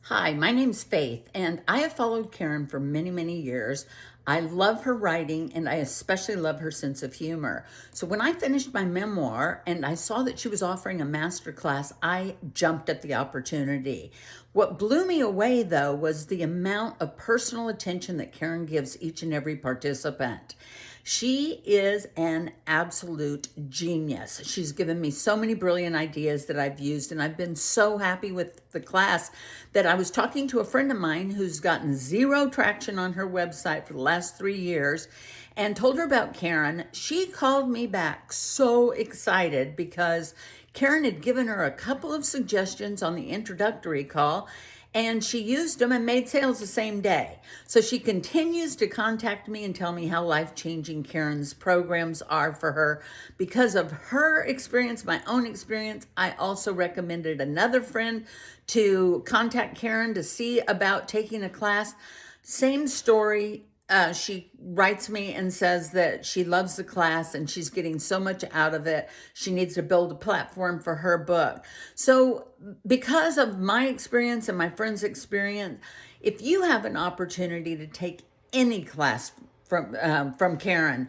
Hi, my name's Faith, and I have followed Karen for many, many years. I love her writing, and I especially love her sense of humor. So when I finished my memoir and I saw that she was offering a master class, I jumped at the opportunity. What blew me away, though, was the amount of personal attention that Karen gives each and every participant. She is an absolute genius. She's given me so many brilliant ideas that I've used, and I've been so happy with the class that I was talking to a friend of mine who's gotten zero traction on her website for the last 3 years and told her about Karen. She called me back so excited because Karen had given her a couple of suggestions on the introductory call, and she used them and made sales the same day. So she continues to contact me and tell me how life-changing Karen's programs are for her. Because of her experience, my own experience, I also recommended another friend to contact Karen to see about taking a class. Same story. She writes me and says that she loves the class and she's getting so much out of it. She needs to build a platform for her book. So because of my experience and my friend's experience, if you have an opportunity to take any class from Karen,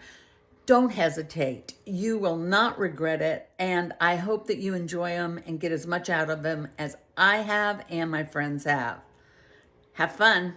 don't hesitate. You will not regret it. And I hope that you enjoy them and get as much out of them as I have and my friends have. Have fun.